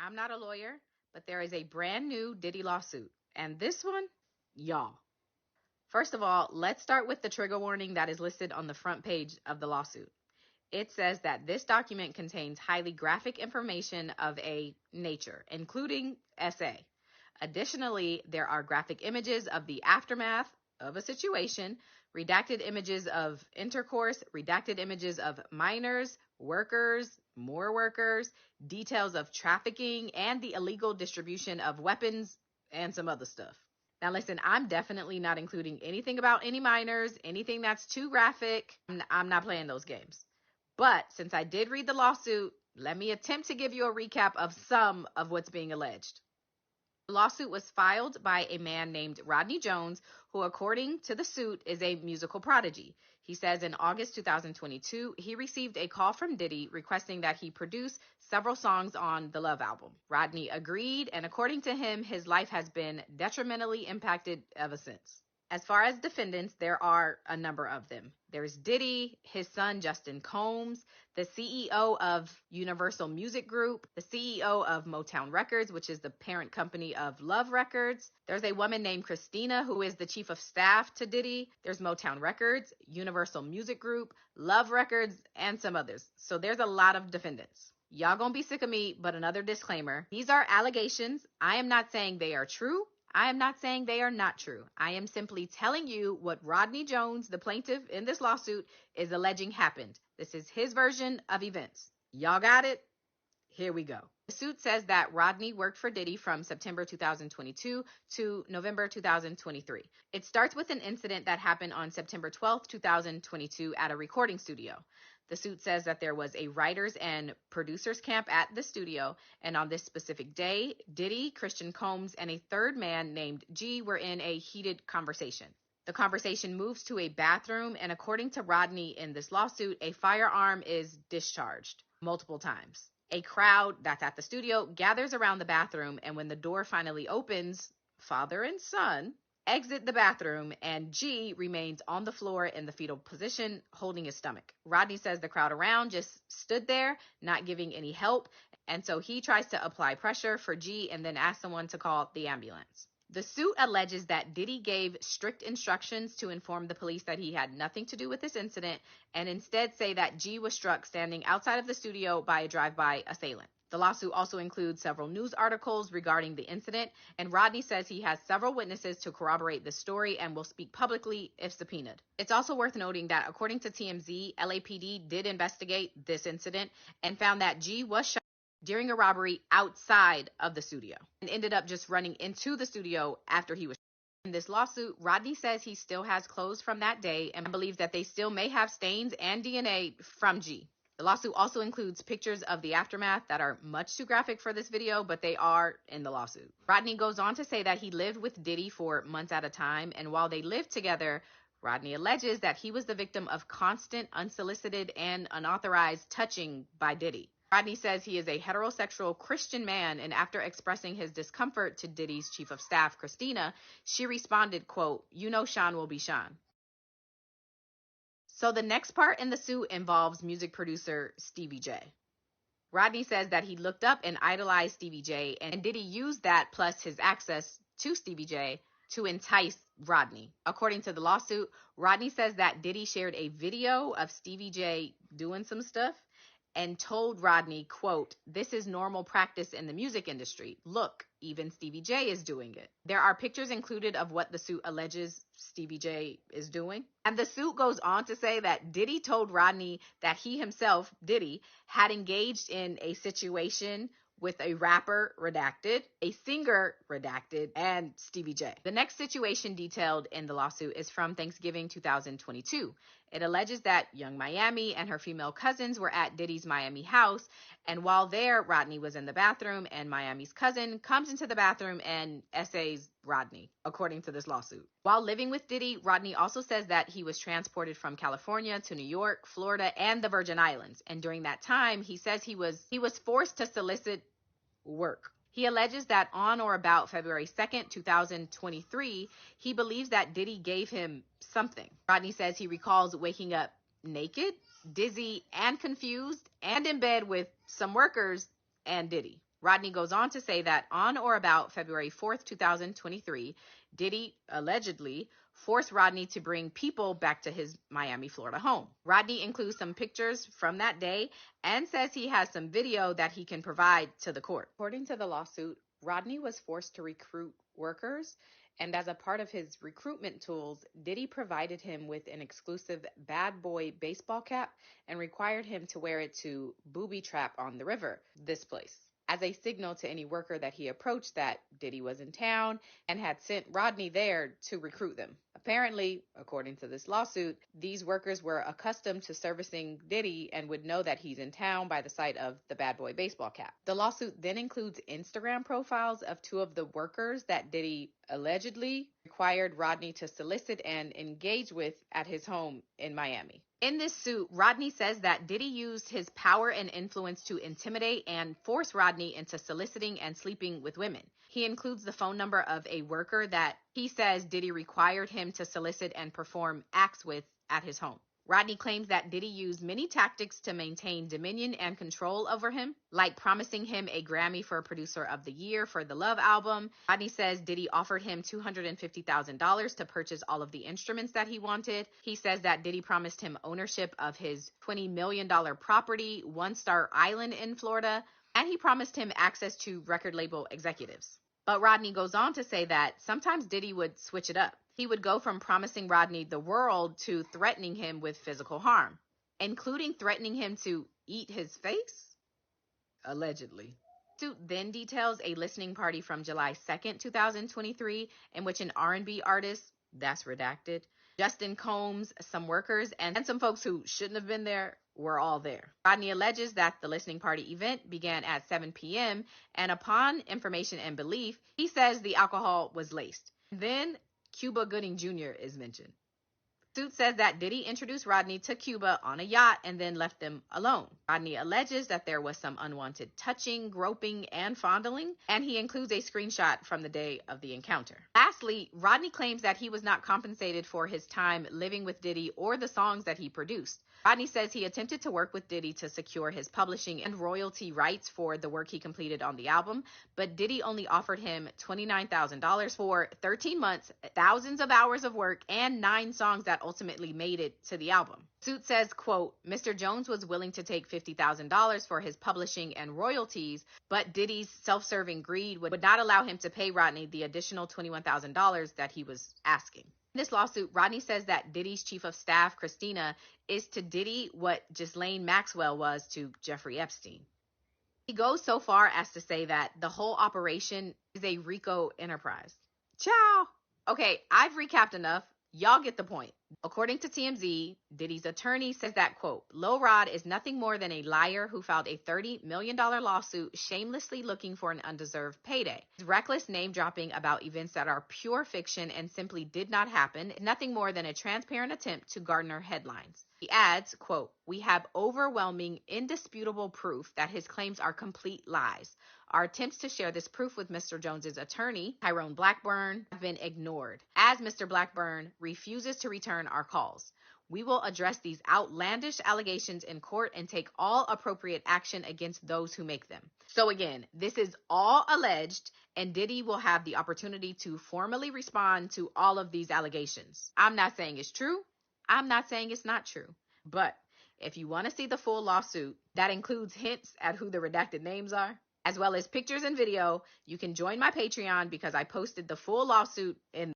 I'm not a lawyer, but there is a brand new Diddy lawsuit. And this one, y'all. First of all, let's start with the trigger warning that is listed on the front page of the lawsuit. It says that this document contains highly graphic information of a nature, including SA. Additionally, there are graphic images of the aftermath of a situation, redacted images of intercourse, redacted images of minors, workers, more workers, details of trafficking, and the illegal distribution of weapons and some other stuff. Now listen, I'm definitely not including anything about any minors, anything that's too graphic. I'm not playing those games. But since I did read the lawsuit, let me attempt to give you a recap of some of what's being alleged. The lawsuit was filed by a man named Rodney Jones, who, according to the suit, is a musical prodigy. He says in August 2022, he received a call from Diddy requesting that he produce several songs on the Love album. Rodney agreed, and according to him, his life has been detrimentally impacted ever since. As far as defendants, there are a number of them. There's Diddy, his son Justin Combs, the CEO of Universal Music Group, the CEO of Motown Records, which is the parent company of Love Records. There's a woman named Christina, who is the chief of staff to Diddy. There's Motown Records, Universal Music Group, Love Records, and some others. So there's a lot of defendants. Y'all gonna be sick of me, but another disclaimer. These are allegations. I am not saying they are true. I am not saying they are not true. I am simply telling you what Rodney Jones, the plaintiff in this lawsuit, is alleging happened. This is his version of events. Y'all got it? Here we go. The suit says that Rodney worked for Diddy from September 2022 to November 2023. It starts with an incident that happened on September 12th, 2022 at a recording studio. The suit says that there was a writers and producers camp at the studio, and on this specific day, Diddy, Christian Combs, and a third man named G were in a heated conversation. The conversation moves to a bathroom, and according to Rodney in this lawsuit, a firearm is discharged multiple times. A crowd that's at the studio gathers around the bathroom, and when the door finally opens, father and son exit the bathroom, and G remains on the floor in the fetal position, holding his stomach. Rodney says the crowd around just stood there, not giving any help, and so he tries to apply pressure for G and then asks someone to call the ambulance. The suit alleges that Diddy gave strict instructions to inform the police that he had nothing to do with this incident, and instead say that G was struck standing outside of the studio by a drive-by assailant. The lawsuit also includes several news articles regarding the incident, and Rodney says he has several witnesses to corroborate the story and will speak publicly if subpoenaed. It's also worth noting that according to TMZ, LAPD did investigate this incident and found that G was shot during a robbery outside of the studio and ended up just running into the studio after he was shot. In this lawsuit, Rodney says he still has clothes from that day and believes that they still may have stains and DNA from G. The lawsuit also includes pictures of the aftermath that are much too graphic for this video, but they are in the lawsuit. Rodney goes on to say that he lived with Diddy for months at a time, and while they lived together, Rodney alleges that he was the victim of constant, unsolicited, and unauthorized touching by Diddy. Rodney says he is a heterosexual Christian man, and after expressing his discomfort to Diddy's chief of staff, Christina, she responded, quote, "You know Sean will be Sean." So the next part in the suit involves music producer Stevie J. Rodney says that he looked up and idolized Stevie J, and Diddy used that plus his access to Stevie J to entice Rodney. According to the lawsuit, Rodney says that Diddy shared a video of Stevie J doing some stuff and told Rodney, quote, "This is normal practice in the music industry. Look, even Stevie J is doing it." There are pictures included of what the suit alleges Stevie J is doing. And the suit goes on to say that Diddy told Rodney that he himself, Diddy, had engaged in a situation with a rapper, redacted, a singer, redacted, and Stevie J. The next situation detailed in the lawsuit is from Thanksgiving 2022. It alleges that Young Miami and her female cousins were at Diddy's Miami house, and while there, Rodney was in the bathroom, and Miami's cousin comes into the bathroom and essays Rodney, according to this lawsuit. While living with Diddy, Rodney also says that he was transported from California to New York, Florida, and the Virgin Islands, and during that time, he says he was forced to solicit work. He alleges that on or about February 2nd, 2023, he believes that Diddy gave him something. Rodney says he recalls waking up naked, dizzy, and confused, and in bed with some workers and Diddy. Rodney goes on to say that on or about February 4th, 2023, Diddy allegedly forced Rodney to bring people back to his Miami, Florida home. Rodney includes some pictures from that day and says he has some video that he can provide to the court. According to the lawsuit, Rodney was forced to recruit workers, and as a part of his recruitment tools, Diddy provided him with an exclusive bad boy baseball cap and required him to wear it to booby trap on the river, this place, as a signal to any worker that he approached that Diddy was in town and had sent Rodney there to recruit them. Apparently, according to this lawsuit, these workers were accustomed to servicing Diddy and would know that he's in town by the sight of the bad boy baseball cap. The lawsuit then includes Instagram profiles of two of the workers that Diddy allegedly required Rodney to solicit and engage with at his home in Miami. In this suit, Rodney says that Diddy used his power and influence to intimidate and force Rodney into soliciting and sleeping with women. He includes the phone number of a worker that he says Diddy required him to solicit and perform acts with at his home. Rodney claims that Diddy used many tactics to maintain dominion and control over him, like promising him a Grammy for Producer of the Year for the Love album. Rodney says Diddy offered him $250,000 to purchase all of the instruments that he wanted. He says that Diddy promised him ownership of his $20 million property, One Star Island in Florida, and he promised him access to record label executives. But Rodney goes on to say that sometimes Diddy would switch it up. He would go from promising Rodney the world to threatening him with physical harm, including threatening him to eat his face, allegedly. The suit then details a listening party from July 2nd, 2023, in which an R&B artist, that's redacted, Justin Combs, some workers, and some folks who shouldn't have been there were all there. Rodney alleges that the listening party event began at 7 p.m., and upon information and belief, he says the alcohol was laced. Then Cuba Gooding Jr. is mentioned. The suit says that Diddy introduced Rodney to Cuba on a yacht and then left them alone. Rodney alleges that there was some unwanted touching, groping, and fondling, and he includes a screenshot from the day of the encounter. Lastly, Rodney claims that he was not compensated for his time living with Diddy or the songs that he produced. Rodney says he attempted to work with Diddy to secure his publishing and royalty rights for the work he completed on the album, but Diddy only offered him $29,000 for 13 months, thousands of hours of work, and 9 songs that ultimately made it to the album. Suit says, quote, Mr. Jones was willing to take $50,000 for his publishing and royalties, but Diddy's self-serving greed would not allow him to pay Rodney the additional $21,000 that he was asking. In this lawsuit, Rodney says that Diddy's chief of staff, Christina, is to Diddy what Ghislaine Maxwell was to Jeffrey Epstein. He goes so far as to say that the whole operation is a RICO enterprise. Ciao! Okay, I've recapped enough. Y'all get the point. According to TMZ, Diddy's attorney says that, quote, Lil Rod is nothing more than a liar who filed a $30 million lawsuit shamelessly looking for an undeserved payday. His reckless name-dropping about events that are pure fiction and simply did not happen is nothing more than a transparent attempt to garner headlines. He adds, quote, we have overwhelming, indisputable proof that his claims are complete lies. Our attempts to share this proof with Mr. Jones's attorney, Tyrone Blackburn, have been ignored, as Mr. Blackburn refuses to return our calls. We will address these outlandish allegations in court and take all appropriate action against those who make them. So again, this is all alleged, and Diddy will have the opportunity to formally respond to all of these allegations. I'm not saying it's true. I'm not saying it's not true. But if you want to see the full lawsuit, that includes hints at who the redacted names are, as well as pictures and video, you can join my Patreon because I posted the full lawsuit in